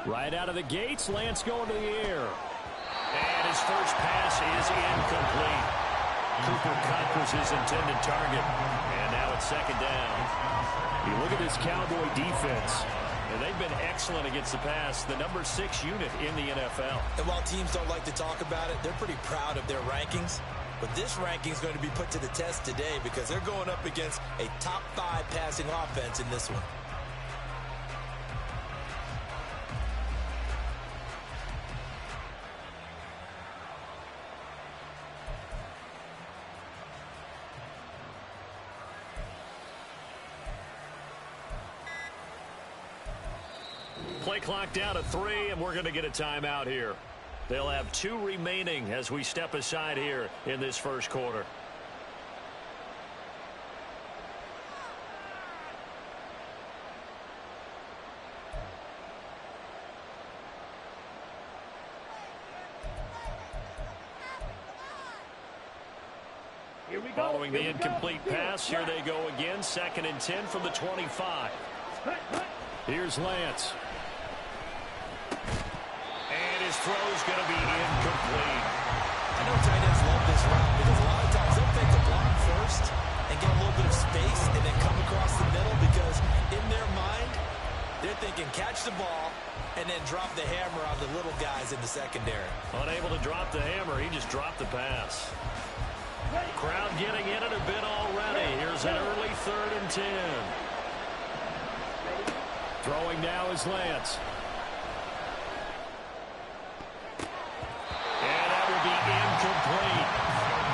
Right out of the gates, Lance going to the air. And his first pass is incomplete. Cooper Kupp was his intended target. And now it's second down. You look at this Cowboy defense, and they've been excellent against the pass, the number 6 unit in the NFL. And while teams don't like to talk about it, they're pretty proud of their rankings. But this ranking is going to be put to the test today because they're going up against a top 5 passing offense in this one. Play clock down to 3, and we're going to get a timeout here. They'll have 2 remaining as we step aside here in this first quarter. Following the incomplete pass, here they go again. 2nd and 10 from the 25. Here's Lance. And his throw is going to be incomplete. I know tight ends love this route because a lot of times they'll take the block first and get a little bit of space and then come across the middle because in their mind, they're thinking catch the ball and then drop the hammer on the little guys in the secondary. Unable to drop the hammer, he just dropped the pass. Crowd getting in it a bit already. Here's an early 3rd and 10. Throwing now is Lance. And that will be incomplete.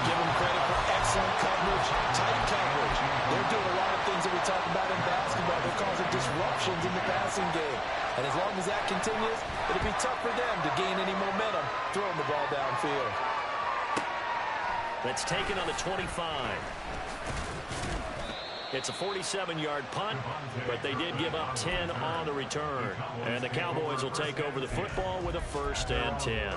Give them credit for excellent coverage, tight coverage. They're doing a lot of things that we talk about in basketball. They're causing disruptions in the passing game. And as long as that continues, it'll be tough for them to gain any momentum throwing the ball downfield. That's taken on the 25. It's a 47-yard punt, but they did give up 10 on the return. And the Cowboys will take over the football with a 1st and 10.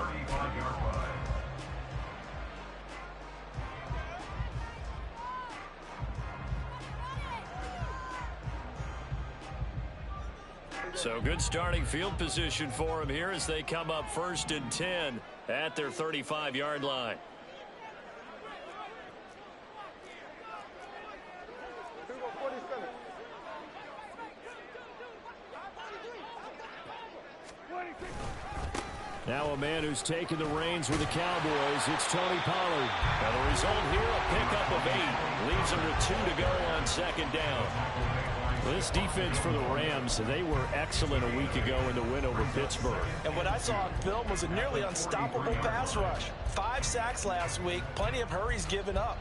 So good starting field position for them here as they come up 1st and 10 at their 35-yard line. Now a man who's taken the reins with the Cowboys, it's Tony Pollard. And the result here, a pickup of 8. Leaves them with 2 to go on 2nd down. This defense for the Rams, they were excellent a week ago in the win over Pittsburgh. And what I saw on film was a nearly unstoppable pass rush. 5 sacks last week, plenty of hurries given up.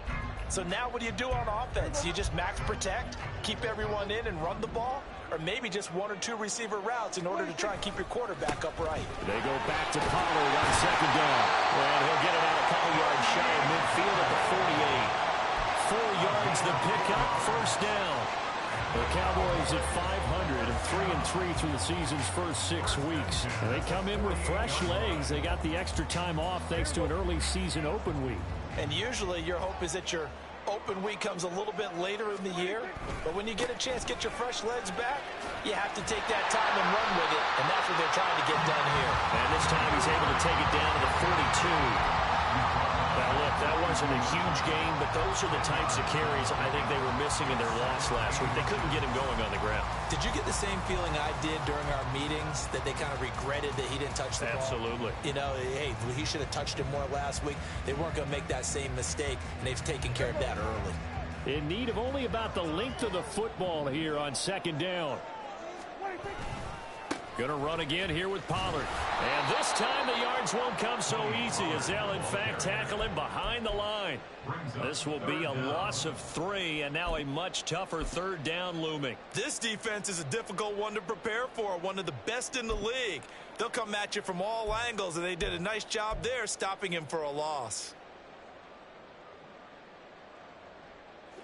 So now what do you do on offense? You just max protect, keep everyone in and run the ball? Or maybe just 1 or 2 receiver routes in order to try and keep your quarterback upright. They go back to Pollard on 2nd down. And he'll get it out a couple yards shy of midfield at the 48. 4 yards the pickup, 1st down. The Cowboys at 500 and 3-3 through the season's first 6 weeks. And they come in with fresh legs. They got the extra time off thanks to an early season open week. And usually your hope is that your open week comes a little bit later in the year. But when you get a chance to get your fresh legs back, you have to take that time and run with it. And that's what they're trying to get done here. And this time he's able to take it down to the 42. Now, look, that wasn't a huge gain, but those are the types of carries I think they were missing in their loss last week. They couldn't get him going on the ground. Did you get the same feeling I did during our meetings, that they kind of regretted that he didn't touch the ball? Absolutely. You know, hey, he should have touched him more last week. They weren't going to make that same mistake, and they've taken care of that early. In need of only about the length of the football here on 2nd down. Going to run again here with Pollard. And this time the yards won't come so easy as they'll, in fact, tackle him behind the line. This will be a loss of 3, and now a much tougher 3rd down looming. This defense is a difficult one to prepare for, one of the best in the league. They'll come at you from all angles, and they did a nice job there stopping him for a loss.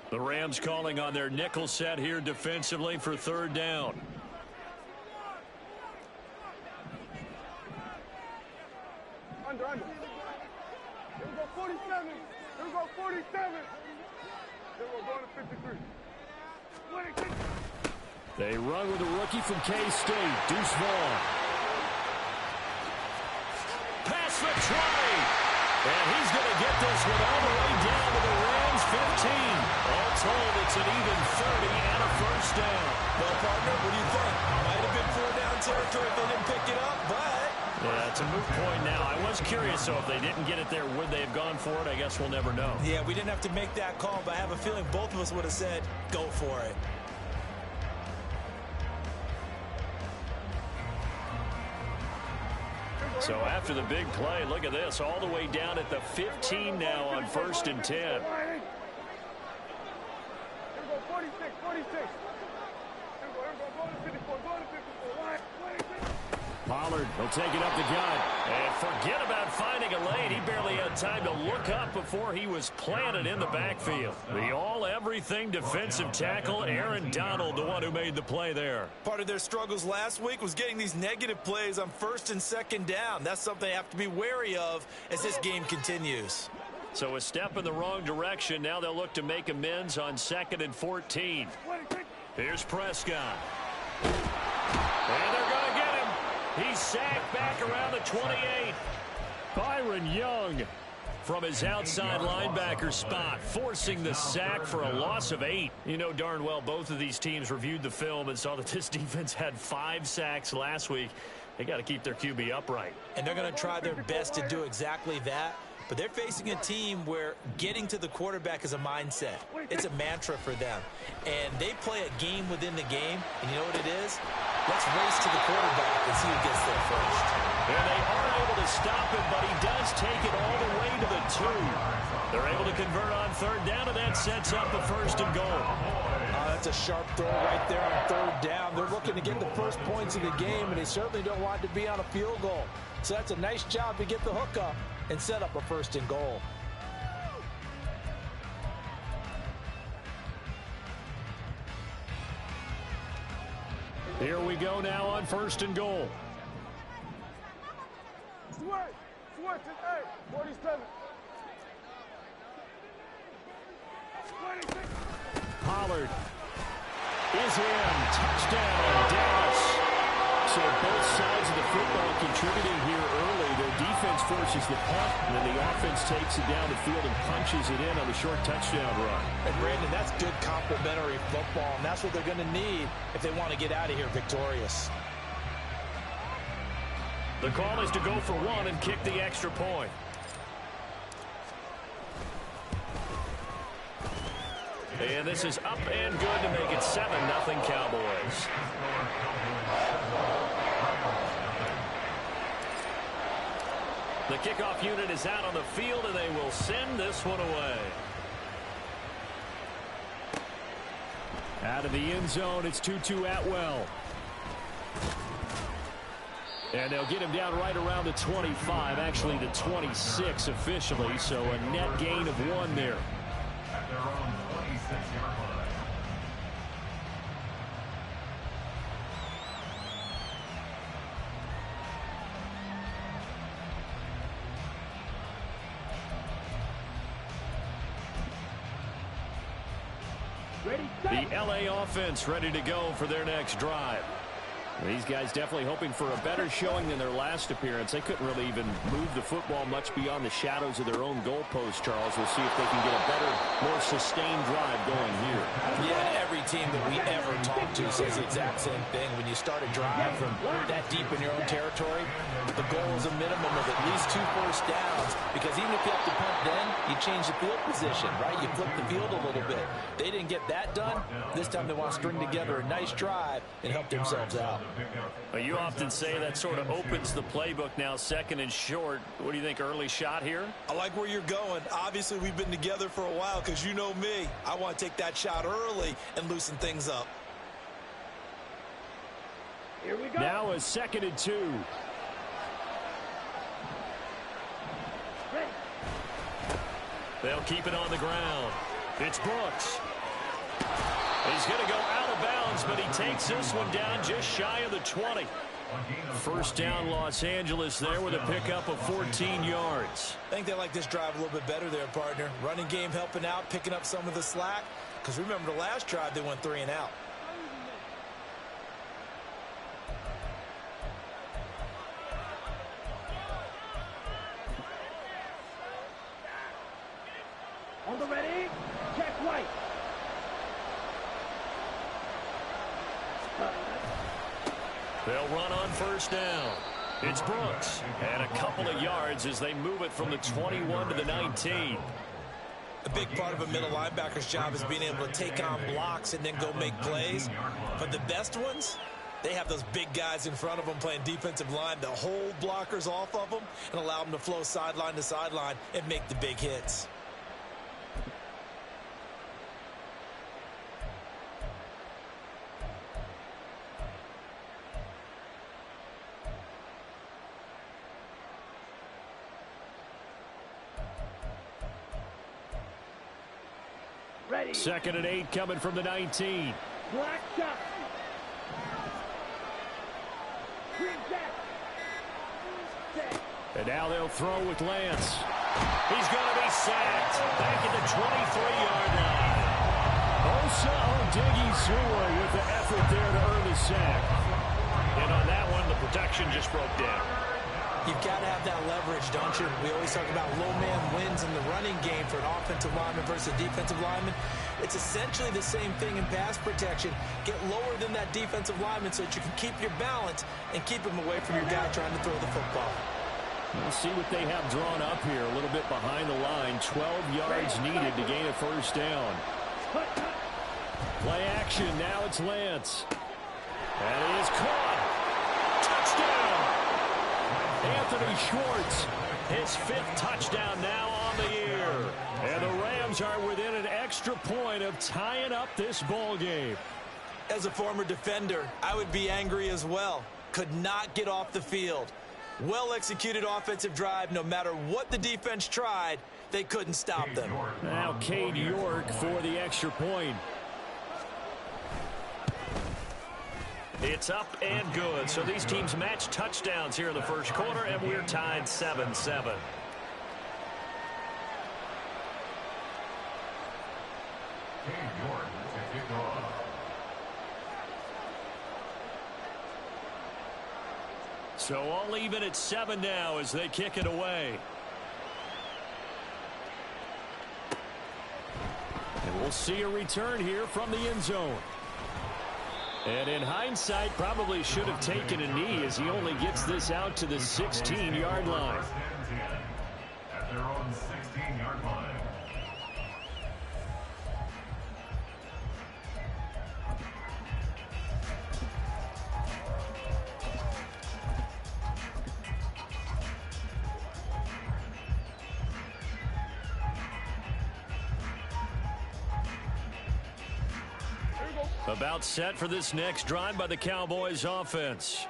The Rams calling on their nickel set here defensively for 3rd down. Under. Here we go, 47. Here we go, 47. Here we go, going to 53. 26. They run with a rookie from K-State, Deuce Vaughn. Pass for 20. And he's going to get this one all the way down to the Rams' 15. All told, it's an even 30 and a first down. Well, partner, what do you think? Might have been 4-down territory if they didn't pick it up, but... Yeah, it's a moot point now. I was curious, so if they didn't get it there, would they have gone for it? I guess we'll never know. Yeah, we didn't have to make that call, but I have a feeling both of us would have said, go for it. So after the big play, look at this, all the way down at the 15 now on 1st and 10. Here we go, 46, 46. Here we go, going to 54, going to 54. 26. Pollard will take it up the gut. And forget about finding a lane. He barely had time to look up before he was planted in the backfield. The all-everything defensive tackle, Aaron Donald, the one who made the play there. Part of their struggles last week was getting these negative plays on 1st and 2nd down. That's something they have to be wary of as this game continues. So a step in the wrong direction. Now they'll look to make amends on 2nd and 14. Here's Prescott. And they're going to get him. He's sacked back around the 28. Byron Young from his outside linebacker spot, forcing the sack for a loss of 8. You know darn well both of these teams reviewed the film and saw that this defense had 5 sacks last week. They got to keep their QB upright. And they're going to try their best to do exactly that. But they're facing a team where getting to the quarterback is a mindset. It's a mantra for them. And they play a game within the game. And you know what it is? Let's race to the quarterback and see who gets there first. And they aren't able to stop him, but he does take it all the way to the 2. They're able to convert on 3rd down, and that sets up the 1st and goal. That's a sharp throw right there on 3rd down. They're looking to get the first points of the game, and they certainly don't want to be on a field goal. So that's a nice job to get the hook up and set up a 1st and goal. Here we go now on 1st and goal. Switch, it's 47. 26. Pollard is in. Touchdown, Dallas. So both sides of the football contributing here early. Their defense forces the punt, and then the offense takes it down the field and punches it in on the short touchdown run. And Brandon, that's good complementary football, and that's what they're going to need if they want to get out of here victorious. The call is to go for 1 and kick the extra point. And this is up and good to make it 7-0 Cowboys. The kickoff unit is out on the field, and they will send this one away. Out of the end zone, it's 2-2 Atwell. And they'll get him down right around the 25, actually the 26 officially, so a net gain of 1 there. The LA offense ready to go for their next drive. These guys definitely hoping for a better showing than their last appearance. They couldn't really even move the football much beyond the shadows of their own goalpost, Charles. We'll see if they can get a better, more sustained drive going here. Yeah, every team that we ever talk to says the exact same thing. When you start a drive from that deep in your own territory, the goal is a minimum of at least 2 first downs, because even if you have to punt then, you change the field position, right? You flip the field a little bit. They didn't get that done. This time they want to string together a nice drive and help themselves out. Well, you often say that sort of opens the playbook now, 2nd and short. What do you think, early shot here? I like where you're going. Obviously, we've been together for a while because you know me. I want to take that shot early and loosen things up. Here we go. Now a 2nd and 2. They'll keep it on the ground. It's Brooks. He's going to go out of bounds, but he takes this one down just shy of the 20. First down, Los Angeles there with a pickup of 14 yards. I think they like this drive a little bit better there, partner. Running game helping out, picking up some of the slack. Because remember the last drive, they went 3 and out. On the ready, check right. They'll run on first down. It's Brooks. And a couple of yards as they move it from the 21 to the 19. A big part of a middle linebacker's job is being able to take on blocks and then go make plays. But the best ones, they have those big guys in front of them playing defensive line to hold blockers off of them and allow them to flow sideline to sideline and make the big hits. Ready. 2nd and 8 coming from the 19. Black shot. Green jack. Set. And now they'll throw with Lance. He's going to be sacked back at the 23-yard line. Osa Odighizuwa with the effort there to earn the sack. And on that one, the protection just broke down. You've got to have that leverage, don't you? We always talk about low man wins in the running game for an offensive lineman versus a defensive lineman. It's essentially the same thing in pass protection. Get lower than that defensive lineman so that you can keep your balance and keep him away from your guy trying to throw the football. We'll see what they have drawn up here. A little bit behind the line. 12 yards needed to gain a first down. Play action. Now it's Lance. And he is caught. Touchdown! Anthony Schwartz, his 5th touchdown now on the year. And the Rams are within an extra point of tying up this ball game. As a former defender, I would be angry as well. Could not get off the field. Well-executed offensive drive. No matter what the defense tried, they couldn't stop them. Now Cade York for the extra point. It's up and good. So these teams match touchdowns here in the first quarter, and we're tied 7-7. So all even at 7 now as they kick it away. And we'll see a return here from the end zone. And in hindsight, probably should have taken a knee as he only gets this out to the 16-yard line. At their own 16-yard line. About set for this next drive by the Cowboys offense.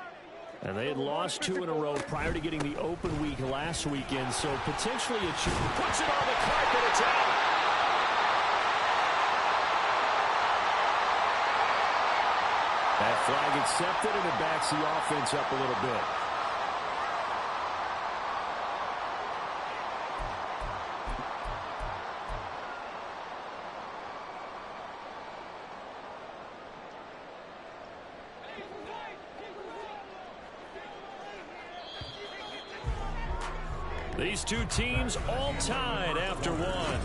And they had lost 2 in a row prior to getting the open week last weekend, so potentially it should. Puts it on the carpet, it's out. That flag accepted, and it backs the offense up a little bit. These two teams all tied after one.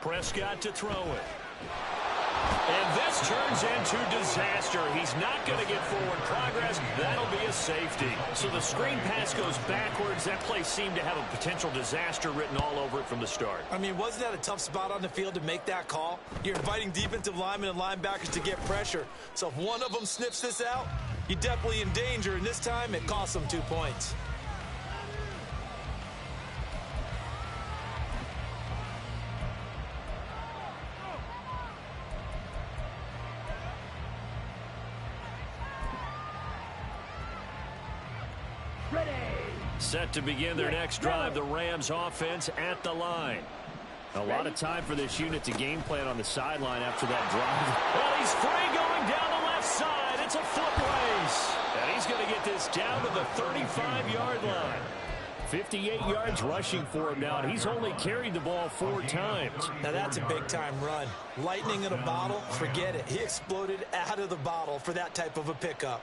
Prescott to throw it. And this turns into disaster. He's not going to get forward progress. That'll be a safety. So the screen pass goes backwards. That play seemed to have a potential disaster written all over it from the start. I mean, wasn't that a tough spot on the field to make that call? You're inviting defensive linemen and linebackers to get pressure. So if one of them sniffs this out, you're definitely in danger. And this time, it costs them 2 points. Ready. Set to begin their next drive, the Rams offense at the line. A lot of time for this unit to game plan on the sideline after that drive. Well, he's free going down the left side. It's a foot race. And he's going to get this down to the 35-yard line. 58 yards rushing for him now, and he's only carried the ball 4 times. Now that's a big-time run. Lightning in a bottle, forget it. He exploded out of the bottle for that type of a pickup.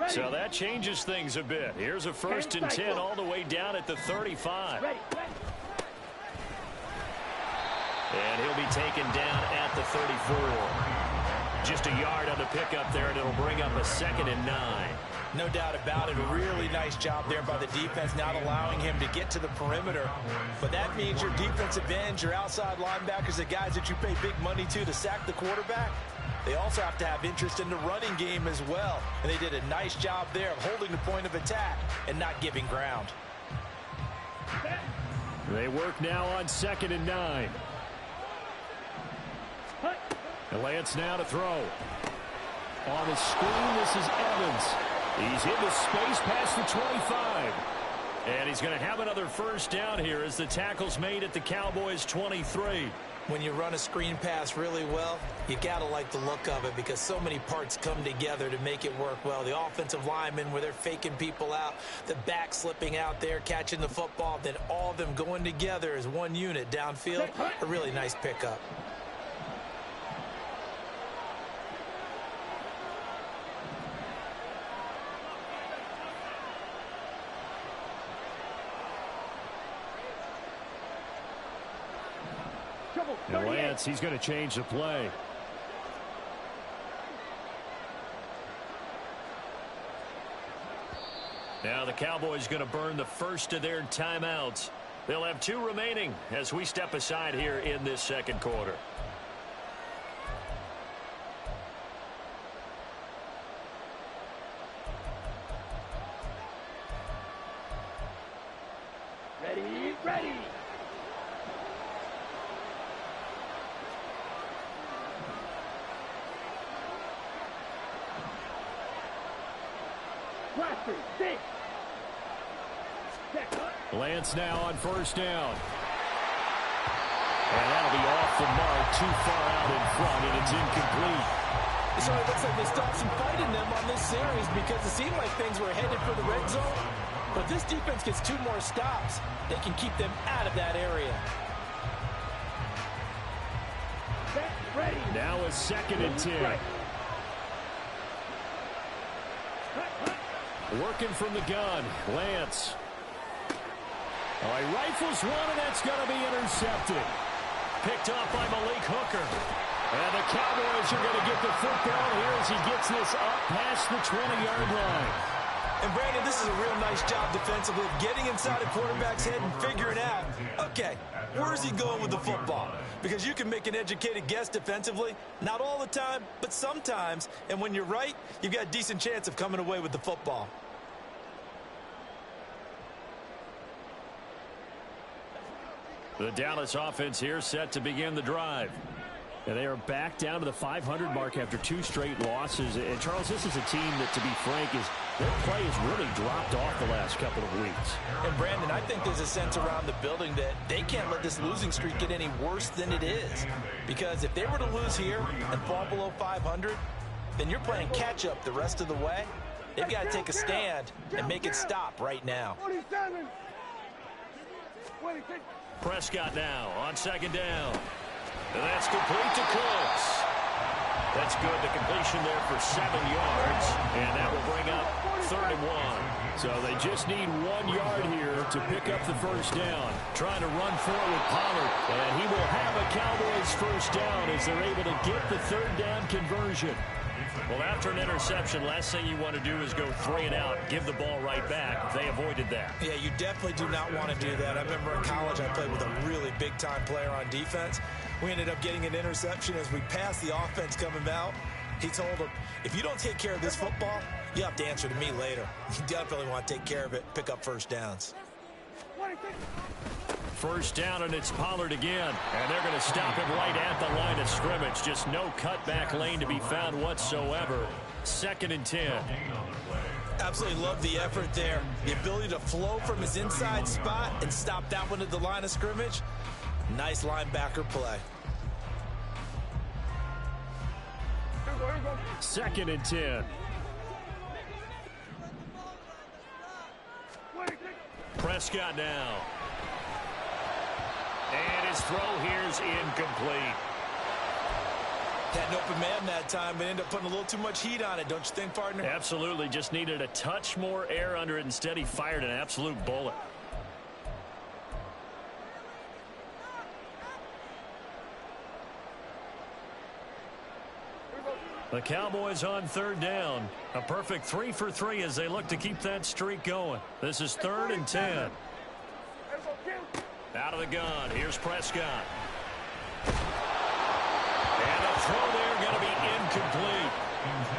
So that changes things a bit. Here's a 1st and 10 all the way down at the 35. And he'll be taken down at the 34. Just a yard on the pickup there, and it'll bring up a 2nd and 9. No doubt about it. A really nice job there by the defense, not allowing him to get to the perimeter. But that means your defensive ends, your outside linebackers, the guys that you pay big money to sack the quarterback, they also have to have interest in the running game as well. And they did a nice job there of holding the point of attack and not giving ground. They work now on 2nd and 9. And Lance now to throw. On the screen, this is Evans. He's into space past the 25. And he's going to have another 1st down here as the tackle's made at the Cowboys' 23. When you run a screen pass really well, you got to like the look of it because so many parts come together to make it work well. The offensive linemen, where they're faking people out, the back slipping out there, catching the football, then all of them going together as one unit downfield. A really nice pickup. And Lance, he's going to change the play. Now the Cowboys going to burn the first of their timeouts. They'll have 2 remaining as we step aside here in this 2nd quarter. Ready. Lance now on 1st down. And that'll be off the mark, too far out in front, and it's incomplete. So it looks like they stopped some fight in them on this series because it seemed like things were headed for the red zone. But this defense gets 2 more stops. They can keep them out of that area. Now a 2nd and 10. Working from the gun, Lance. Oh, he rifles one, and that's going to be intercepted. Picked off by Malik Hooker. And the Cowboys are going to get the football here as he gets this up past the 20-yard line. And, Brandon, this is a real nice job defensively of getting inside a quarterback's head and figuring out, okay, where is he going with the football? Because you can make an educated guess defensively, not all the time, but sometimes. And when you're right, you've got a decent chance of coming away with the football. The Dallas offense here set to begin the drive. And they are back down to the 500 mark after 2 straight losses. And, Charles, this is a team that, to be frank, their play has really dropped off the last couple of weeks. And, Brandon, I think there's a sense around the building that they can't let this losing streak get any worse than it is. Because if they were to lose here and fall below 500, then you're playing catch-up the rest of the way. They've got to take a stand and make it stop right now. Prescott now on 2nd down. And that's complete to Cooks. That's good. The completion there for 7 yards. And that will bring up 3rd and 1. So they just need 1 yard here to pick up the 1st down. Trying to run forward with Pollard. And he will have a Cowboys 1st down as they're able to get the 3rd down conversion. Well, after an interception, last thing you want to do is go 3 and out, give the ball right back. They avoided that. Yeah, you definitely do not want to do that. I remember in college I played with a really big-time player on defense. We ended up getting an interception as we passed the offense coming out. He told him, if you don't take care of this football, you have to answer to me later. You definitely want to take care of it, pick up first downs. First down, and it's Pollard again. And they're going to stop him right at the line of scrimmage. Just no cutback lane to be found whatsoever. 2nd and 10. Absolutely love the effort there. The ability to flow from his inside spot and stop that one at the line of scrimmage. Nice linebacker play. 2nd and 10. Prescott now. And his throw here's incomplete. Had an open man that time, but ended up putting a little too much heat on it, don't you think, partner? Absolutely. Just needed a touch more air under it. Instead, he fired an absolute bullet. The Cowboys on 3rd down. A perfect 3 for 3 as they look to keep that streak going. This is 3rd and 10. Out of the gun. Here's Prescott. And a throw there going to be incomplete.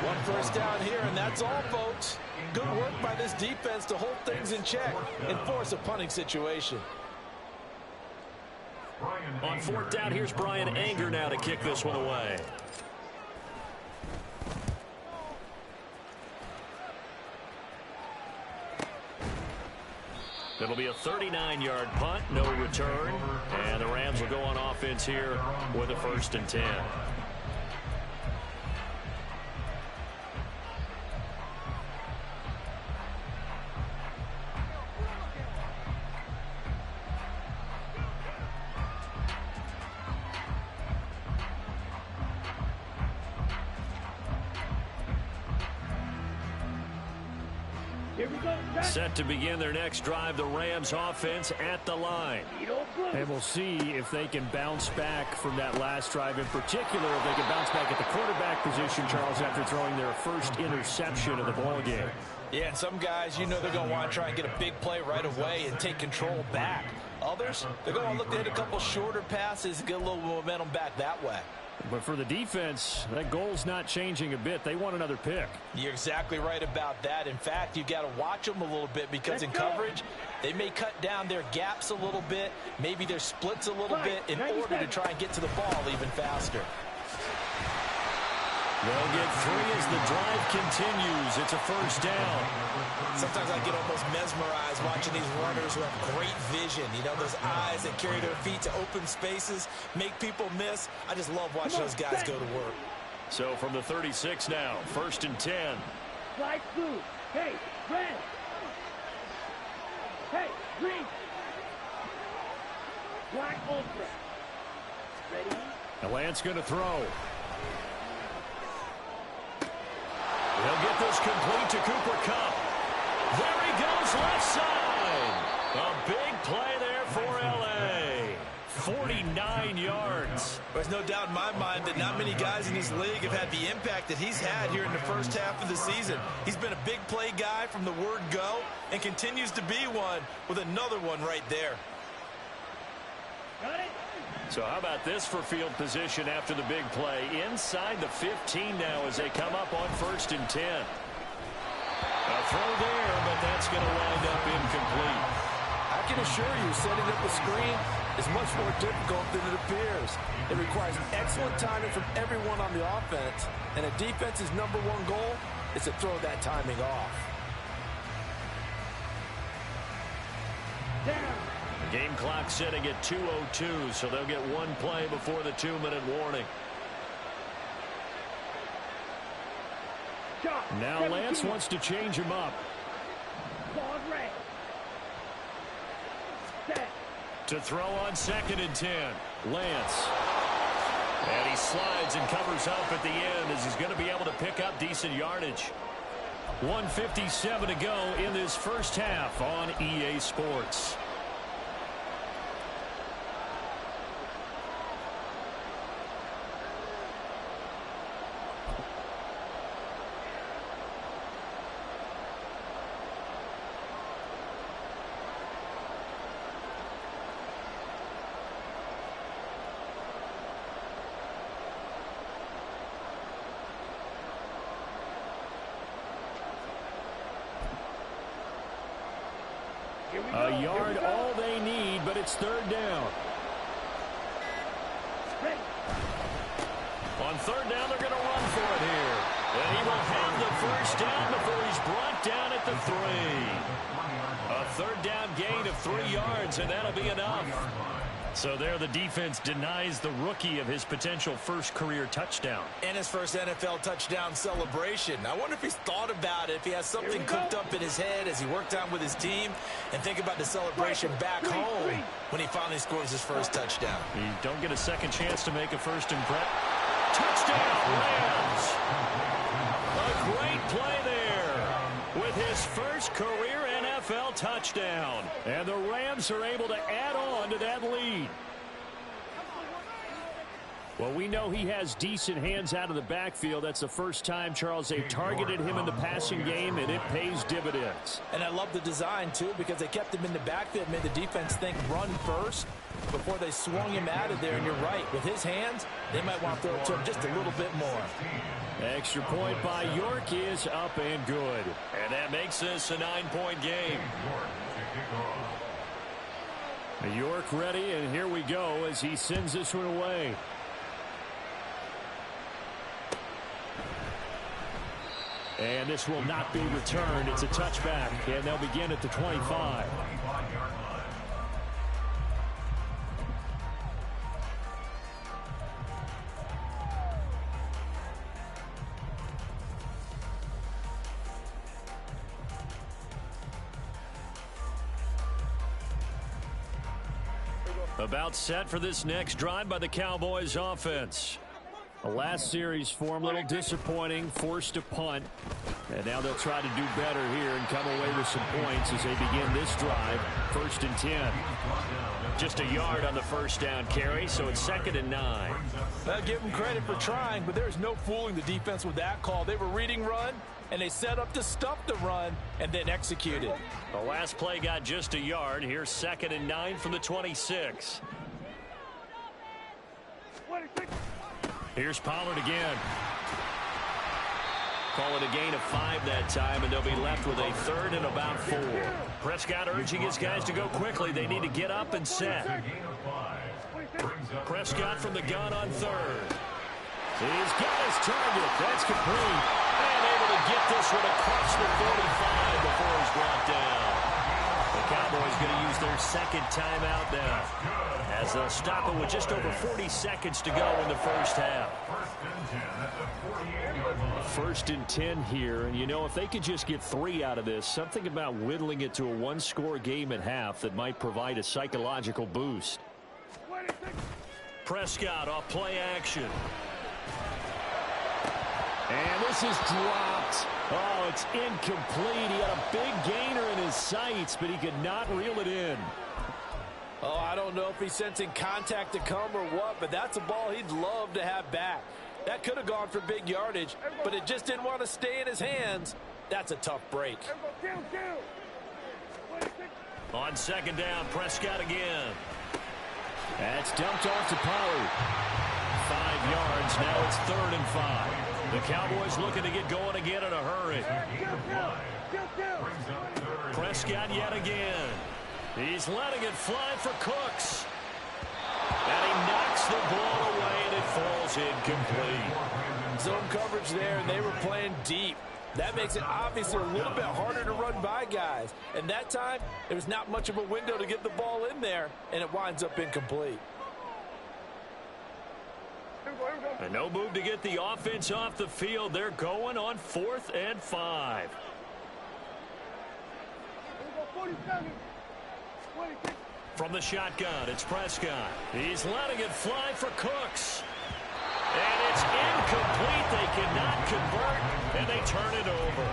1 first down here, and that's all, folks. Good work by this defense to hold things in check and force a punting situation. On 4th down, here's Brian Anger now to kick this one away. It'll be a 39-yard punt, no return. And the Rams will go on offense here with a 1st and 10. Set to begin their next drive, the Rams offense at the line. And we'll see if they can bounce back from that last drive. In particular, if they can bounce back at the quarterback position, Charles, after throwing their first interception of the ballgame. Yeah, and some guys, you know they're going to want to try and get a big play right away and take control back. Others, they're going to look to hit a couple shorter passes and get a little momentum back that way. But for the defense, that goal's not changing a bit. They want another pick. You're exactly right about that. In fact, you've got to watch them a little bit because in coverage, they may cut down their gaps a little bit, maybe their splits a little bit in order to try and get to the ball even faster. They'll get 3 as the drive continues. It's a 1st down. Sometimes I get almost mesmerized watching these runners who have great vision. You know, those eyes that carry their feet to open spaces, make people miss. I just love watching those guys go to work. So from the 36 now, 1st and 10. Light blue. Hey, red. Hey, green. Black ultra. Ready? Now Lance going to throw. They'll get this complete to Cooper Kupp. There he goes, left side. A big play there for L.A. 49 yards. There's no doubt in my mind that not many guys in this league have had the impact that he's had here in the first half of the season. He's been a big play guy from the word go and continues to be one with another one right there. Got it. So how about this for field position after the big play? Inside the 15 now as they come up on 1st and 10. A throw there, but that's going to wind up incomplete. I can assure you, setting up a screen is much more difficult than it appears. It requires excellent timing from everyone on the offense, and a defense's #1 goal is to throw that timing off. Down. The game clock sitting at 2:02, so they'll get 1 play before the 2-minute warning. Now Lance wants to change him up. Ball red. Set. To throw on 2nd and 10. Lance. And he slides and covers up at the end as he's going to be able to pick up decent yardage. 1:57 to go in this first half on EA Sports. A yard, all they need, but it's third down. On third down, they're going to run for it here. And he will have the first down before he's brought down at the 3. A third down gain of 3 yards, and that'll be enough. So there the defense denies the rookie of his potential first career touchdown. And his first NFL touchdown celebration. I wonder if he's thought about it, if he has something cooked up in his head as he worked out with his team, and think about the celebration back home when he finally scores his first touchdown. You don't get a second chance to make a first impression. Touchdown, Rams! A great play there with his first career NFL touchdown. And the Rams are able to add on to that lead. Well, we know he has decent hands out of the backfield. That's the first time, Charles, they've targeted him in the passing game, and it pays dividends. And I love the design, too, because they kept him in the backfield, made the defense think run first before they swung him out of there. And you're right, with his hands, they might want to throw it to him just a little bit more. Extra point by York is up and good. And that makes this a 9-point game. York ready, and here we go as he sends this one away. And this will not be returned. It's a touchback, and they'll begin at the 25. About set for this next drive by the Cowboys offense. The last series for him, a little disappointing, forced a punt. And now they'll try to do better here and come away with some points as they begin this drive. 1st and 10. Just a yard on the first down carry, so it's 2nd and 9. I'll give them credit for trying, but there's no fooling the defense with that call. They were reading run, and they set up to stuff the run and then executed. The last play got just a yard. Here's 2nd and 9 from the 26. Here's Pollard again. Call it a gain of 5 that time, and they'll be left with a 3rd and about 4. Prescott urging his guys to go quickly. They need to get up and set. Prescott from the gun on 3rd. He's got his target. That's complete. And able to get this one across the 45 before he's brought down. The Cowboys going to use their 2nd timeout now, as they'll stop it with just over 40 seconds to go in the first half. 1st and 10 here, and you know, if they could just get 3 out of this, something about whittling it to a 1-score game at half that might provide a psychological boost. Prescott off play action. And this is dropped. Oh, it's incomplete. He had a big gainer in his sights, but he could not reel it in. Oh, I don't know if he's sensing contact to come or what, but that's a ball he'd love to have back. That could have gone for big yardage, but it just didn't want to stay in his hands. That's a tough break. On 2nd down, Prescott again. That's dumped off to Pollard. 5 yards. Now it's 3rd and 5. The Cowboys looking to get going again in a hurry. Prescott yet again. He's letting it fly for Cooks. And he knocks the ball away, and it falls incomplete. Zone coverage there, and they were playing deep. That makes it obviously a little bit harder to run by guys. And that time, there was not much of a window to get the ball in there, and it winds up incomplete. And no move to get the offense off the field. They're going on 4th and 5. From the shotgun, it's Prescott. He's letting it fly for Cooks. And it's incomplete. They cannot convert, and they turn it over.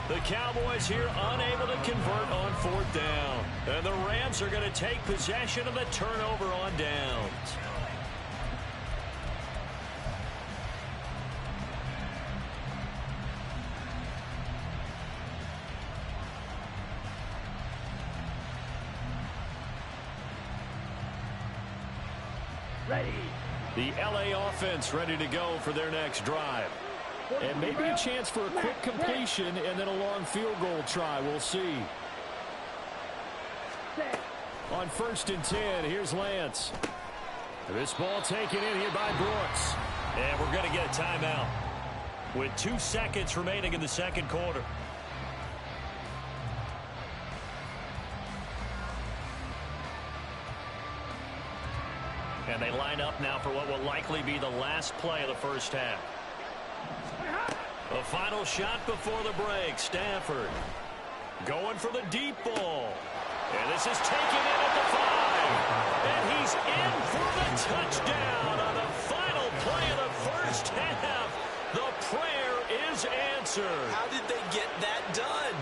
The Cowboys here unable to convert on 4th down. And the Rams are going to take possession of the turnover on downs. Ready. The LA offense ready to go for their next drive. And maybe a chance for a quick completion and then a long field goal try. We'll see. On 1st and 10, here's Lance. This ball taken in here by Brooks. And we're going to get a timeout with 2 seconds remaining in the second quarter. And they line up now for what will likely be the last play of the first half. The final shot before the break. Stafford going for the deep ball. And this is taken in at the 5. And he's in for the touchdown on the final play of the first half. The prayer is answered. How did they get that done?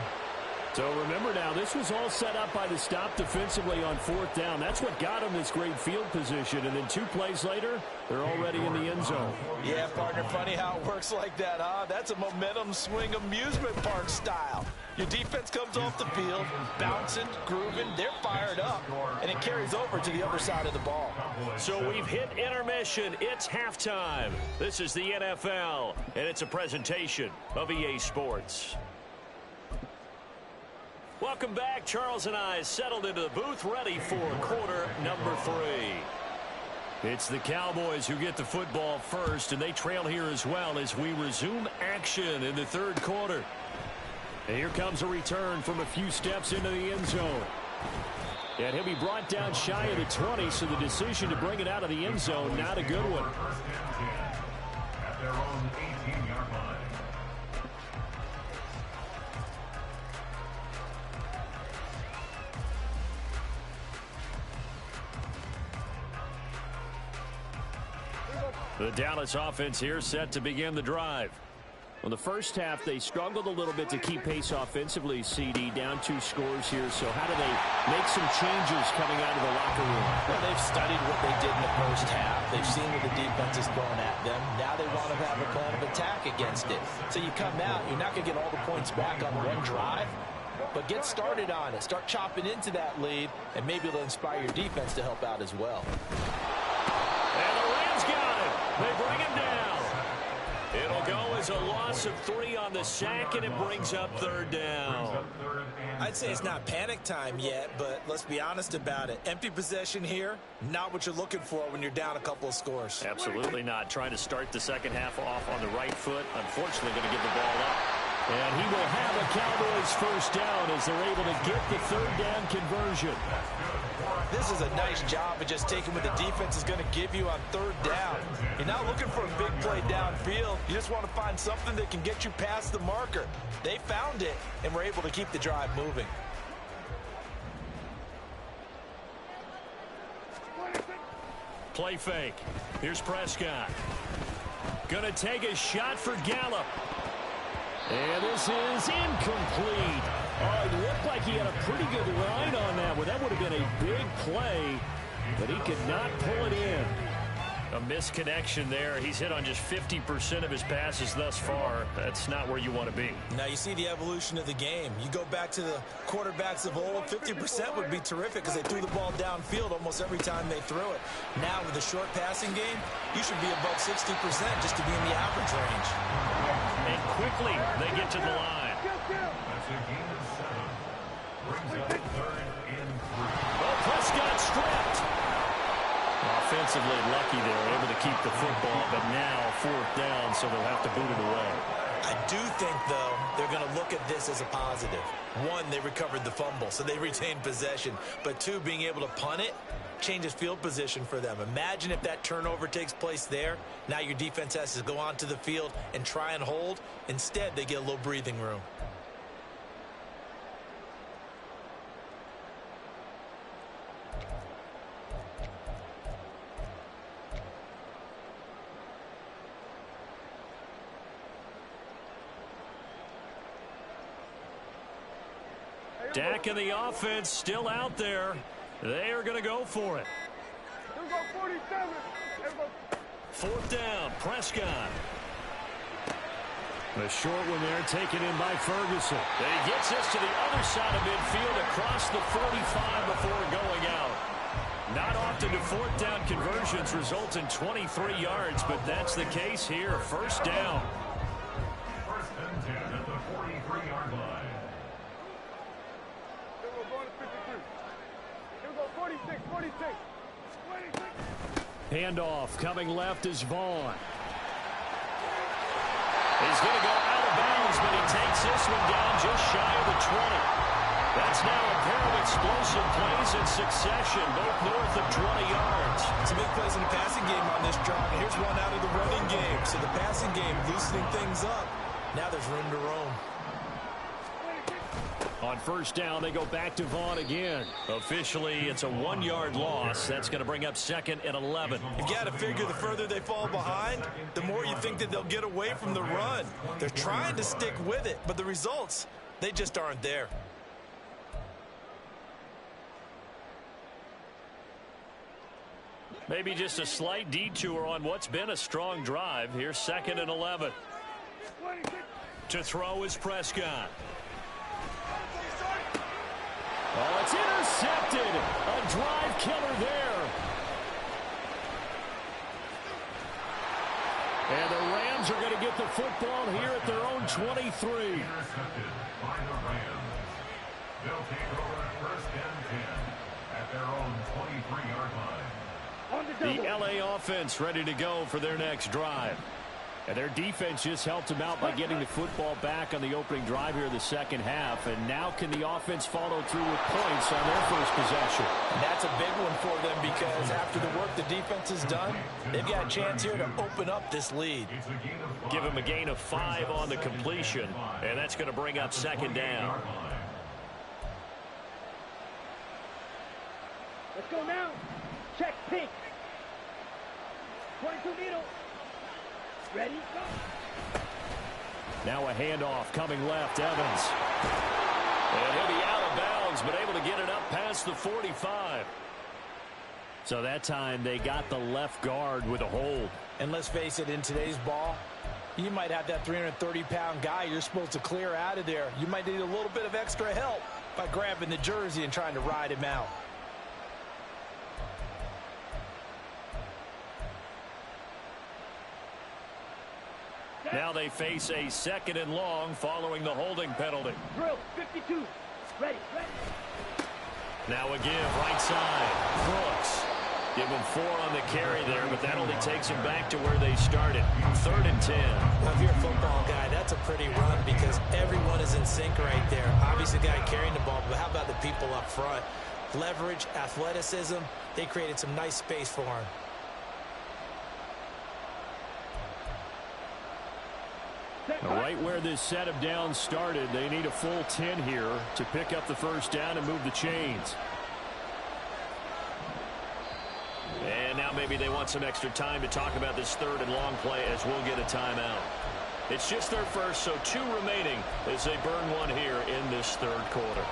So remember now, this was all set up by the stop defensively on 4th down. That's what got them this great field position. And then 2 plays later, they're already in the end zone. Yeah, partner, funny how it works like that, huh? That's a momentum swing amusement park style. Your defense comes off the field, bouncing, grooving, they're fired up, and it carries over to the other side of the ball. So we've hit intermission. It's halftime. This is the NFL, and it's a presentation of EA Sports. Welcome back. Charles and I settled into the booth, ready for quarter number 3. It's the Cowboys who get the football first, and they trail here as well as we resume action in the 3rd quarter. And here comes a return from a few steps into the end zone. And he'll be brought down shy of the 20, so the decision to bring it out of the end zone, not a good one. At their own 18-yard line. The Dallas offense here set to begin the drive. In the first half, they struggled a little bit to keep pace offensively, CD, down 2 scores here. So how do they make some changes coming out of the locker room? Well, they've studied what they did in the first half. They've seen what the defense is throwing at them. Now they want to have a plan of attack against it. So you come out, you're not going to get all the points back on one drive, but get started on it. Start chopping into that lead, and maybe it'll inspire your defense to help out as well. And the Rams got it. They bring him down. It'll go as a loss of 3 on the sack, and it brings up 3rd down. I'd say it's not panic time yet, but let's be honest about it. Empty possession here, not what you're looking for when you're down a couple of scores. Absolutely not. Trying to start the second half off on the right foot. Unfortunately, going to give the ball up. And he will have a Cowboys first down as they're able to get the 3rd down conversion. This is a nice job of just taking what the defense is going to give you on 3rd down. You're not looking for a big play downfield. You just want to find something that can get you past the marker. They found it and were able to keep the drive moving. Play fake. Here's Prescott. Gonna take a shot for Gallup. And this is incomplete. Oh, it looked like he had a pretty good line on that one. That would have been a big play, but he could not pull it in. A misconnection there. He's hit on just 50% of his passes thus far. That's not where you want to be. Now you see the evolution of the game. You go back to the quarterbacks of old, 50% would be terrific because they threw the ball downfield almost every time they threw it. Now with the short passing game, you should be above 60% just to be in the average range. And quickly they get to the line. That's a gain of 7. Brings up 3rd and 3. Well, Prescott stripped. Offensively lucky they were able to keep the football, but now 4th down, so they'll have to boot it away. I do think, though, they're going to look at this as a positive. 1, they recovered the fumble, so they retained possession. But 2, being able to punt it changes field position for them. Imagine if that turnover takes place there. Now your defense has to go onto the field and try and hold. Instead, they get a little breathing room. Dak and the offense still out there. They are going to go for it. 4th down, Prescott. The short one there taken in by Ferguson. And he gets this to the other side of midfield across the 45 before going out. Not often do 4th down conversions result in 23 yards, but that's the case here. First down. 1st and 10 at the 43-yard line. handoff. Coming left is Vaughn. He's going to go out of bounds, but he takes this one down just shy of the 20. That's now a pair of explosive plays in succession, both north of 20 yards. Some big plays in the passing game on this drive. And here's one out of the running game. So the passing game loosening things up. Now there's room to roam. On first down, they go back to Vaughn again. Officially, it's a 1-yard loss. That's going to bring up 2nd and 11. You've got to figure the further they fall behind, the more you think that they'll get away from the run. They're trying to stick with it, but the results, they just aren't there. Maybe just a slight detour on what's been a strong drive. Here's 2nd and 11. To throw is Prescott. Oh, it's intercepted. A drive killer there. And the Rams are going to get the football here at their own 23. Intercepted by the Rams. They'll take over 1st and 10 at their own 23-yard line. The LA offense ready to go for their next drive. And their defense just helped them out by getting the football back on the opening drive here in the second half. And now can the offense follow through with points on their first possession? That's a big one for them because after the work the defense has done, they've got a chance here to open up this lead. Give them a gain of 5 on the completion, and that's going to bring up 2nd down. Let's go now. Check pink. 22 needle. Ready, go. Now a handoff coming left, Evans. And he'll be out of bounds, but able to get it up past the 45. So that time they got the left guard with a hold. And let's face it, in today's ball, you might have that 330-pound guy you're supposed to clear out of there. You might need a little bit of extra help by grabbing the jersey and trying to ride him out. Now they face a 2nd and long following the holding penalty. Drill, 52. Ready. Now a give, right side. Brooks. Give him 4 on the carry there, but that only takes him back to where they started. 3rd and 10. Now, if you're a football guy, that's a pretty run because everyone is in sync right there. Obviously, the guy carrying the ball, but how about the people up front? Leverage, athleticism, they created some nice space for him. Right where this set of downs started, they need a full 10 here to pick up the first down and move the chains. And now maybe they want some extra time to talk about this 3rd and long play as we'll get a timeout. It's just their first, so 2 remaining as they burn one here in this 3rd quarter.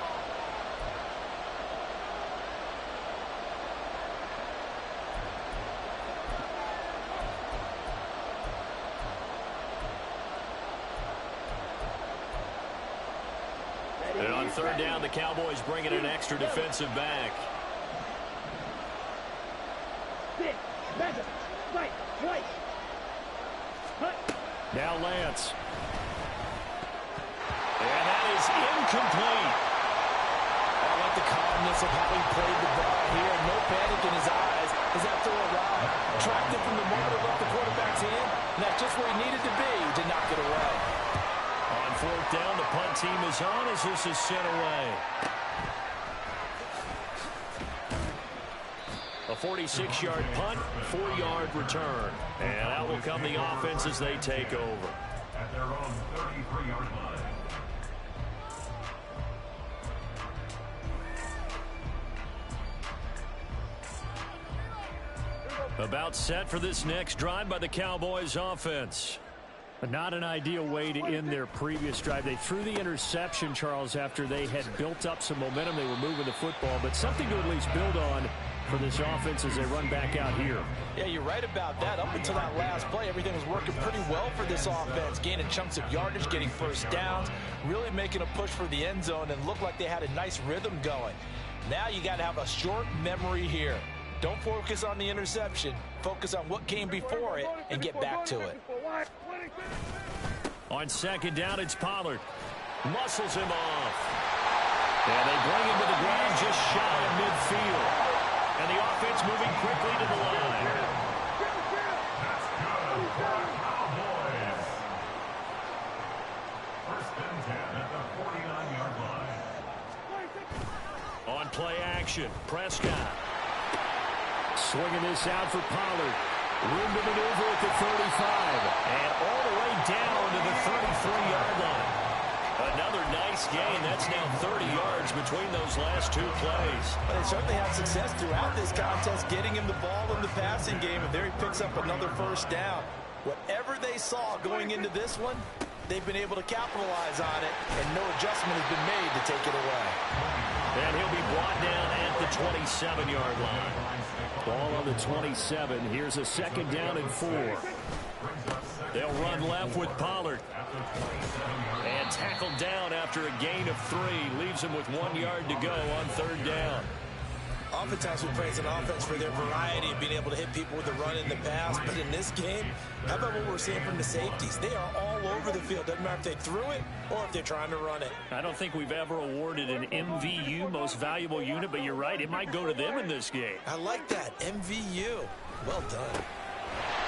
And on 3rd down, the Cowboys bring in an extra defensive back. Now Lance. And that is incomplete. I like the calmness of how he played the ball here. No panic in his eyes as that throw arrived. Tracked it from the moment it left the quarterback's hand. And that's just where he needed to be to knock it away. On 4th down, the punt team is on as this is sent away. A 46-yard punt, 4-yard return. And out will come the offense as they take over. At their own 33-yard line. About set for this next drive by the Cowboys offense. But not an ideal way to end their previous drive. They threw the interception, Charles, after they had built up some momentum. They were moving the football, but something to at least build on for this offense as they run back out here. Yeah, you're right about that. Up until that last play, everything was working pretty well for this offense. Gaining chunks of yardage, getting first downs, really making a push for the end zone, and looked like they had a nice rhythm going. Now you got to have a short memory here. Don't focus on the interception. Focus on what came before it and get back to it. On 2nd down, it's Pollard. Muscles him off. And they bring him to the ground just shy of midfield. And the offense moving quickly to the line. First and 10 at the 49-yard line. On play action, Prescott. Swinging this out for Pollard. Room to maneuver at the 35. And all the way down to the 33-yard line. Another nice gain. That's now 30 yards between those last two plays. Well, they certainly had success throughout this contest, getting him the ball in the passing game, and there he picks up another first down. Whatever they saw going into this one, they've been able to capitalize on it, and no adjustment has been made to take it away. And he'll be brought down at the 27-yard line. Ball on the 27. Here's a second down and 4. They'll run left with Pollard. And tackled down after a gain of 3. Leaves him with 1 yard to go on third down. Oftentimes we praise an offense for their variety of being able to hit people with the run in the pass. But in this game, how about what we're seeing from the safeties? They are all over the field. Doesn't matter if they threw it or if they're trying to run it. I don't think we've ever awarded an MVU, most valuable unit, but you're right. It might go to them in this game. I like that. MVU. Well done.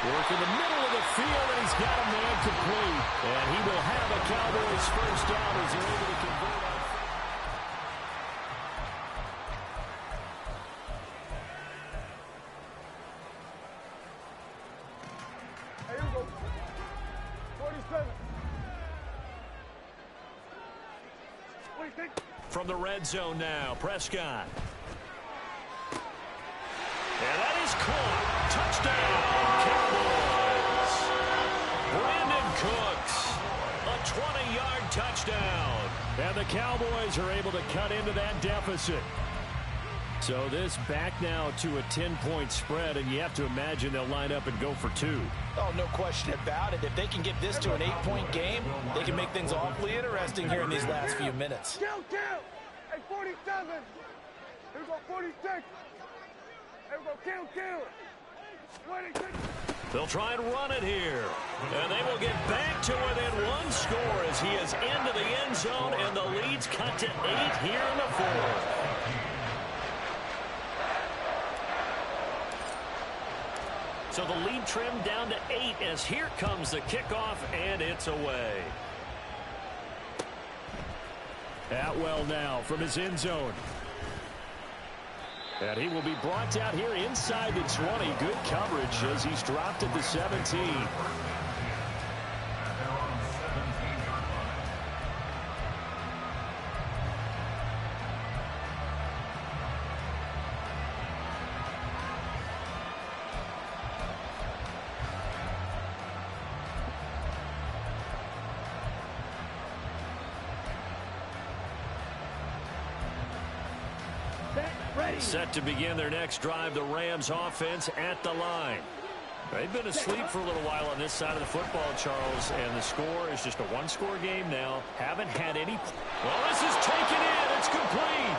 Work in the middle of the field, and he's got a man complete. And he will have a Cowboys first down as they're able to convert on. Hey, here we go. 47. What do you think? From the red zone now, Prescott. And that is caught. Touchdown, Cowboys. Brandon Cooks, a 20-yard touchdown. And the Cowboys are able to cut into that deficit. So this back now to a 10-point spread, and you have to imagine they'll line up and go for 2. Oh, no question about it. If they can get this to an 8-point game, they can make things awfully interesting here in these last few minutes. Kill. Hey, 47. Here we go, 46. Here we go, kill. 26. They'll try and run it here. And they will get back to within 1 score as he is into the end zone, and the lead's cut to 8 here in the 4th. So the lead trimmed down to 8 as here comes the kickoff, and it's away. Atwell now from his end zone. And he will be brought down here inside the 20. Good coverage as he's dropped at the 17. Set to begin their next drive, the Rams offense at the line. They've been asleep for a little while on this side of the football, Charles, and the score is just a 1-score game now. Haven't had any. Well, this is taken in. It's complete.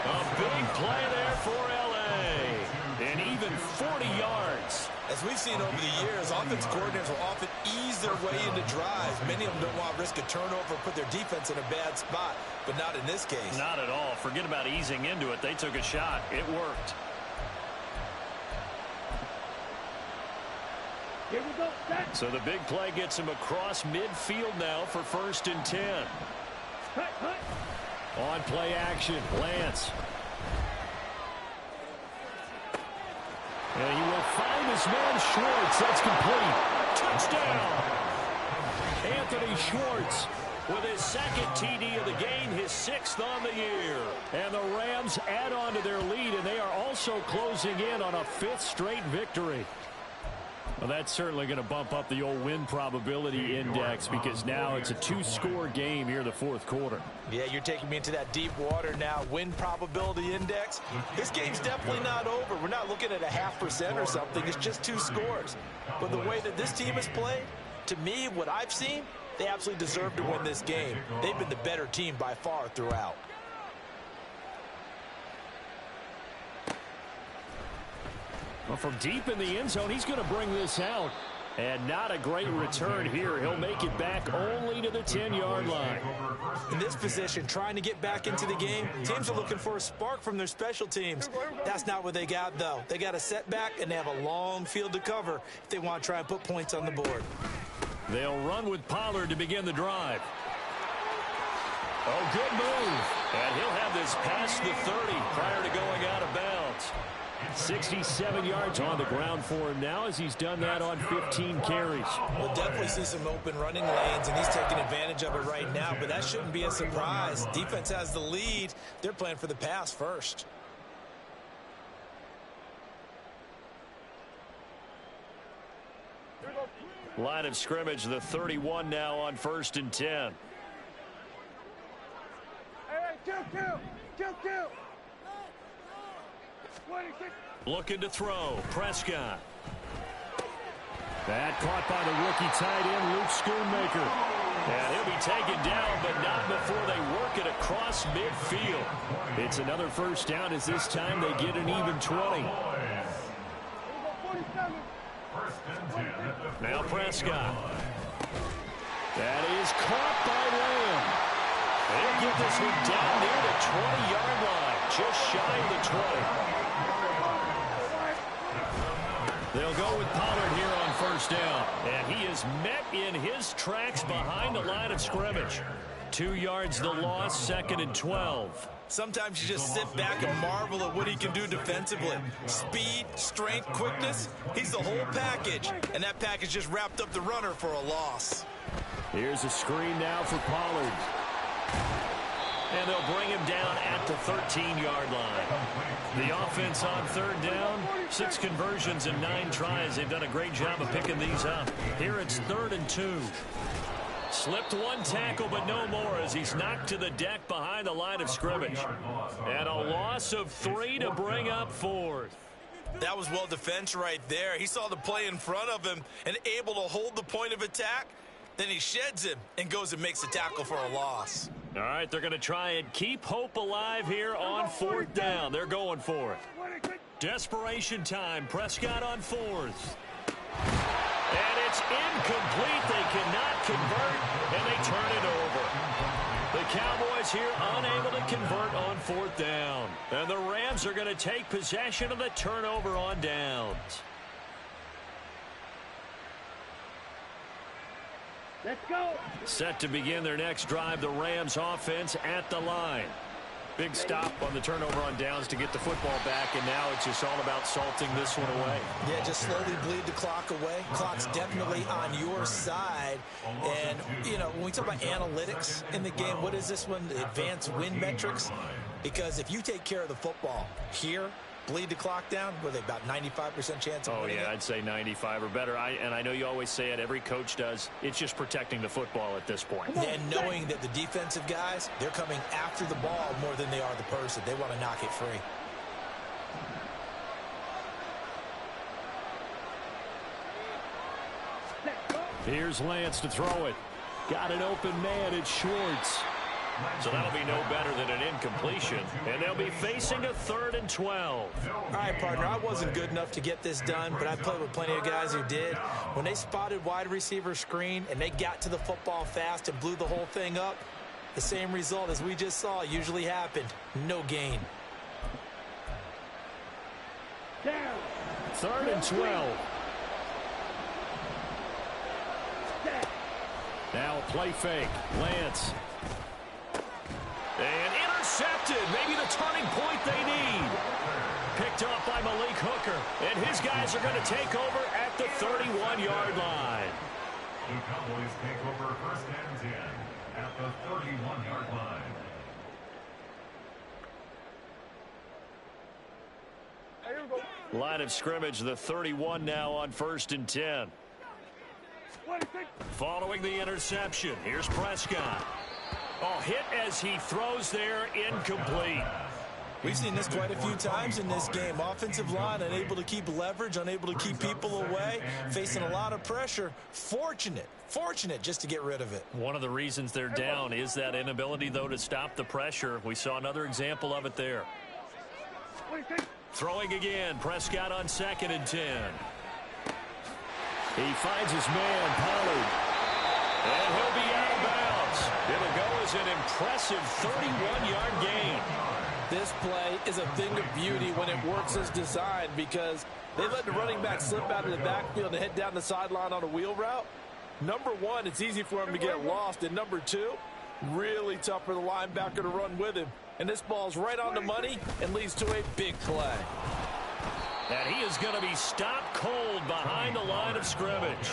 A big play there for L.A. And even 40 yards. As we've seen over the years, offense coordinators will often ease their way into drives. Many of them don't want to risk a turnover or put their defense in a bad spot, but not in this case. Not at all. Forget about easing into it. They took a shot. It worked. Here we go, set. So the big play gets him across midfield now for 1st and 10. Cut. On play action, Lance. And he will find his man Schwartz. That's complete. Touchdown. Anthony Schwartz with his 2nd TD of the game, his 6th on the year. And the Rams add on to their lead, and they are also closing in on a 5th straight victory. Well, that's certainly going to bump up the old win probability index because now it's a 2-score game here in the 4th quarter. Yeah, you're taking me into that deep water now. Win probability index. This game's definitely not over. We're not looking at a 0.5% or something. It's just 2 scores. But the way that this team has played, to me, what I've seen, they absolutely deserve to win this game. They've been the better team by far throughout. Well, from deep in the end zone, he's going to bring this out. And not a great return here. He'll make it back only to the 10-yard line. In this position, trying to get back into the game, teams are looking for a spark from their special teams. That's not what they got, though. They got a setback, and they have a long field to cover if they want to try and put points on the board. They'll run with Pollard to begin the drive. Oh, good move. And he'll have this past the 30 prior to going out of bounds. 67 yards on the ground for him now as he's done that on 15 carries. We'll definitely see some open running lanes, and he's taking advantage of it right now, but that shouldn't be a surprise. Defense has the lead. They're playing for the pass first. Line of scrimmage, the 31 now on 1st and 10. Hey, kill. Looking to throw. Prescott. That caught by the rookie tight end, Luke Schoonmaker. And he'll be taken down, but not before they work it across midfield. It's another first down as this time they get an even 20. Now Prescott. That is caught by Lamb. They'll get this one down near the 20-yard line, just shy of the 20. They'll go with Pollard here on first down. And he is met in his tracks behind the line of scrimmage. 2 yards the loss, 2nd and 12. Sometimes you just sit back and marvel at what he can do defensively. Speed, strength, quickness, he's the whole package. And that package just wrapped up the runner for a loss. Here's a screen now for Pollard. And they'll bring him down at the 13-yard line. The offense on 3rd down, 6 conversions and 9 tries. They've done a great job of picking these up. Here it's 3rd and 2. Slipped one tackle, but no more as he's knocked to the deck behind the line of scrimmage. And a loss of 3 to bring up 4th. That was well defense right there. He saw the play in front of him and able to hold the point of attack. Then he sheds him and goes and makes a tackle for a loss. All right, they're going to try and keep hope alive here on 4th down. They're going for it. Desperation time. Prescott on 4th. And it's incomplete. They cannot convert, and they turn it over. The Cowboys here unable to convert on 4th down. And the Rams are going to take possession of the turnover on downs. Let's go. Set to begin their next drive, the Rams offense at the line. Big stop on the turnover on downs to get the football back, and now it's just all about salting this one away. Yeah, just slowly bleed the clock away. Clock's definitely on your side. And, you know, when we talk about analytics in the game, what is this one? The advanced win metrics? Because if you take care of the football here, bleed the clock down, were they about 95% chance of winning it? I'd say 95 or better. And I know you always say it, every coach does. It's just protecting the football at this point. And knowing that the defensive guys, they're coming after the ball more than they are the person. They want to knock it free. Here's Lance to throw it. Got an open man. It's Schwartz. So that'll be no better than an incompletion. And they'll be facing a 3rd and 12. All right, partner, I wasn't good enough to get this done, but I played with plenty of guys who did. When they spotted wide receiver screen and they got to the football fast and blew the whole thing up, the same result as we just saw usually happened. No gain. Down. 3rd and 12. Now a play fake. Lance. And intercepted. Maybe the turning point they need. Picked up by Malik Hooker. And his guys are going to take over at the 31-yard line. The Cowboys take over 1st and 10 at the 31-yard line. Hey, here we go. Line of scrimmage, the 31 now on 1st and 10. Following the interception, here's Prescott. Oh, hit as he throws there, incomplete. We've seen this quite a few times in this game. Offensive line unable to keep leverage, unable to keep people away, facing a lot of pressure. Fortunate just to get rid of it. One of the reasons they're down is that inability, though, to stop the pressure. We saw another example of it there. Throwing again, Prescott on 2nd and 10. He finds his man, Pollard. And he'll be out of bounds. It'll go as an impressive 31-yard gain. This play is a thing of beauty when it works as designed because they let the running back slip out of the backfield and head down the sideline on a wheel route. Number one, it's easy for him to get lost. And number two, really tough for the linebacker to run with him. And this ball's right on the money and leads to a big play. And he is going to be stopped cold behind the line of scrimmage.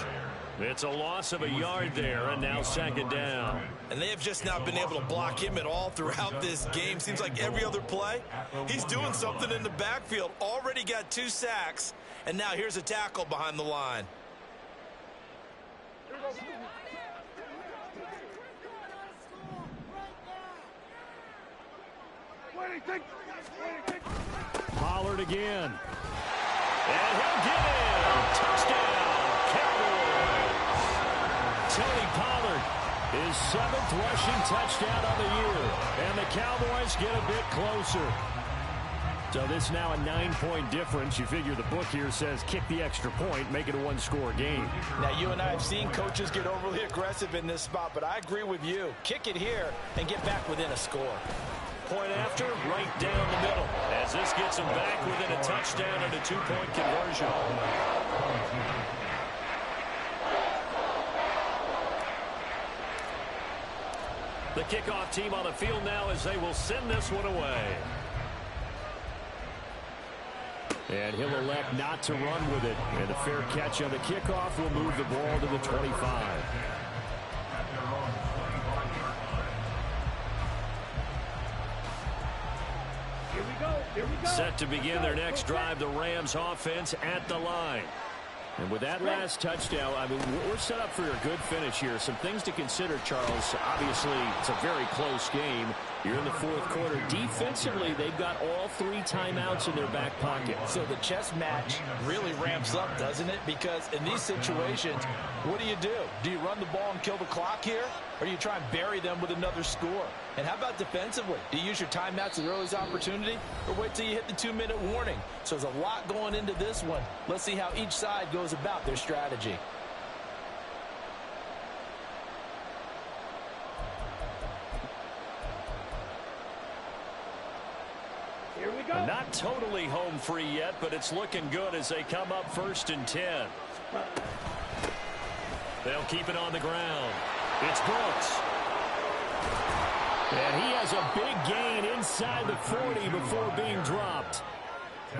It's a loss of a yard there, and now second down. And they have just not been able to block him at all throughout this game. Seems like every other play, he's doing something in the backfield. Already got 2 sacks, and now here's a tackle behind the line. Pollard again. And he'll get in. Touchdown, Cowboys. Tony Pollard, his 7th rushing touchdown of the year. And the Cowboys get a bit closer. So this now a 9-point difference. You figure the book here says kick the extra point, make it a 1-score game. Now, you and I have seen coaches get overly aggressive in this spot, but I agree with you. Kick it here and get back within a score. Point after, right down the middle. As this gets them back within a touchdown and a 2-point conversion. The kickoff team on the field now as they will send this one away. And he'll elect not to run with it. And a fair catch on the kickoff will move the ball to the 25. Set to begin their next drive, the Rams offense at the line. And with that last touchdown, I mean, we're set up for a good finish here. Some things to consider, Charles. Obviously, it's a very close game. You're in the 4th quarter. Defensively, they've got all 3 timeouts in their back pocket. So the chess match really ramps up, doesn't it? Because in these situations, what do? Do you run the ball and kill the clock here? Or do you try and bury them with another score? And how about defensively? Do you use your timeouts at earliest opportunity? Or wait till you hit the 2-minute warning? So there's a lot going into this one. Let's see how each side goes about their strategy. Here we go. Not totally home free yet, but it's looking good as they come up 1st and 10. They'll keep it on the ground. It's Brooks. And he has a big gain inside the 40 before being dropped.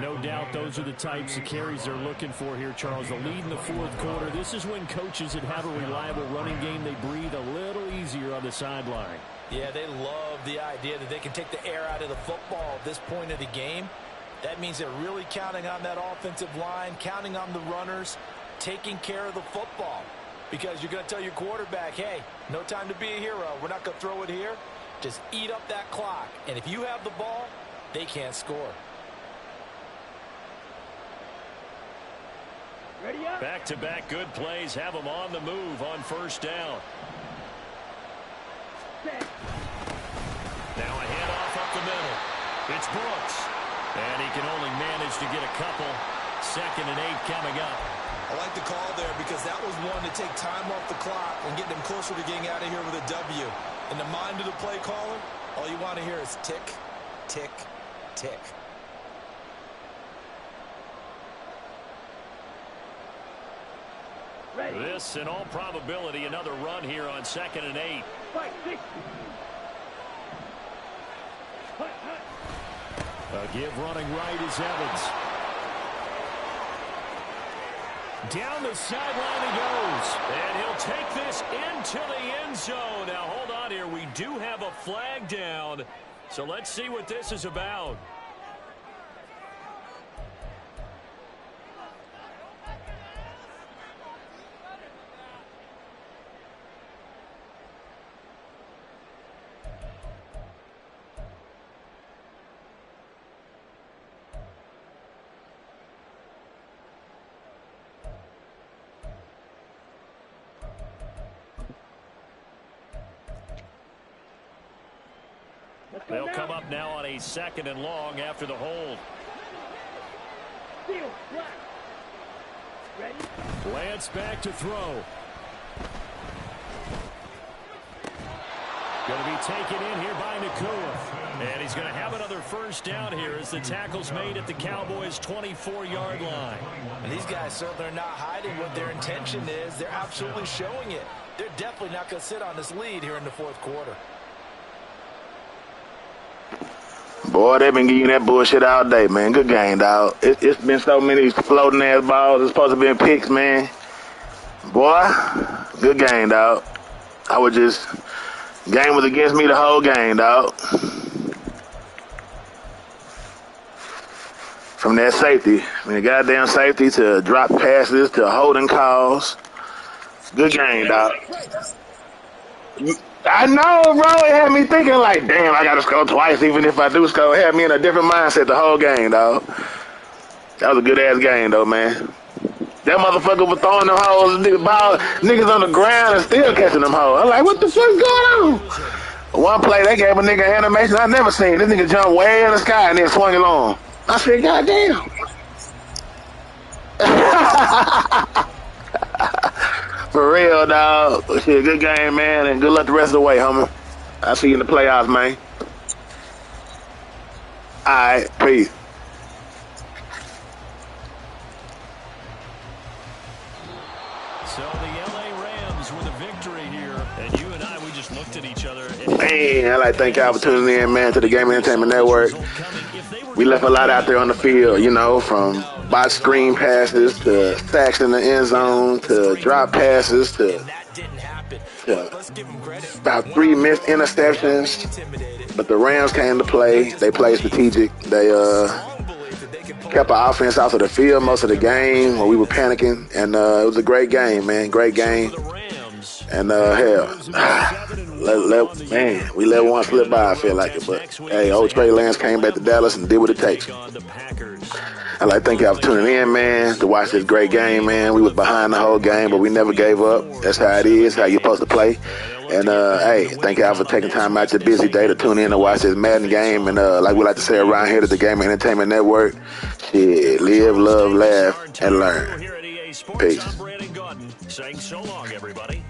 No doubt those are the types of carries they're looking for here, Charles. The lead in the 4th quarter. This is when coaches that have a reliable running game, they breathe a little easier on the sideline. Yeah, they love the idea that they can take the air out of the football at this point of the game. That means they're really counting on that offensive line, counting on the runners, taking care of the football. Because you're going to tell your quarterback, hey, no time to be a hero. We're not going to throw it here. Just eat up that clock. And if you have the ball, they can't score. Ready up. Back-to-back good plays have them on the move on 1st down. Set. Now a handoff up the middle. It's Brooks. And he can only manage to get a couple. 2nd and 8 coming up. I like the call there because that was one to take time off the clock and get them closer to getting out of here with a W. In the mind of the play caller, all you want to hear is tick, tick, tick. Ready. This, in all probability, another run here on 2nd and 8. Fight 60. Hut. A give running right is Evans. Down the sideline he goes. And he'll take this into the end zone. Now, hold on here. We do have a flag down. So let's see what this is about. They'll come up now on a 2nd and long after the hold. Steal. Black. Ready. Lance back to throw. Going to be taken in here by Nakua. And he's going to have another first down here as the tackle's made at the Cowboys' 24-yard line. And these guys certainly are not hiding what their intention is. They're absolutely showing it. They're definitely not going to sit on this lead here in the fourth quarter. Boy, they've been giving you that bullshit all day, man. Good game, dog. It's been so many floating-ass balls. It's supposed to be in picks, man. Boy, good game, dog. I would just... Game was against me the whole game, dog. From that safety. I mean, the goddamn safety to drop passes to holding calls. Good game, dog. I know, bro. It had me thinking like, damn, I got to score twice even if I do score. It had me in a different mindset the whole game, dog. That was a good-ass game, though, man. That motherfucker was throwing them hoes, niggas on the ground and still catching them hoes. I'm like, what the fuck going on? One play, they gave a nigga animation I never seen. This nigga jumped way in the sky and then swung it on. I said, goddamn. For real, dog. Shit, good game, man, and good luck the rest of the way, homie. I'll see you in the playoffs, man. All right, peace. So the LA Rams with a victory here, and you and I, we just looked at each other. Man, I'd like to thank y'all for tuning in, man, to the Game Entertainment Network. We left a lot out there on the field, you know, from bot screen passes to sacks in the end zone to drop passes to about 3 missed interceptions. But the Rams came to play. They played strategic. They kept our offense out of the field most of the game when we were panicking. And it was a great game, man. Great game. And hell, man, we let one slip by, I feel like it. But hey, old Trey Lance came back to Dallas and did what it takes. I'd like to thank y'all for tuning in, man, to watch this great game, man. We was behind the whole game, but we never gave up. That's how it is, how you're supposed to play. And hey, thank y'all for taking time out your busy day to tune in and watch this Madden game. And like we like to say around here at the Game Entertainment Network, shit, live, love, laugh, and learn. Peace. Saying so long, everybody.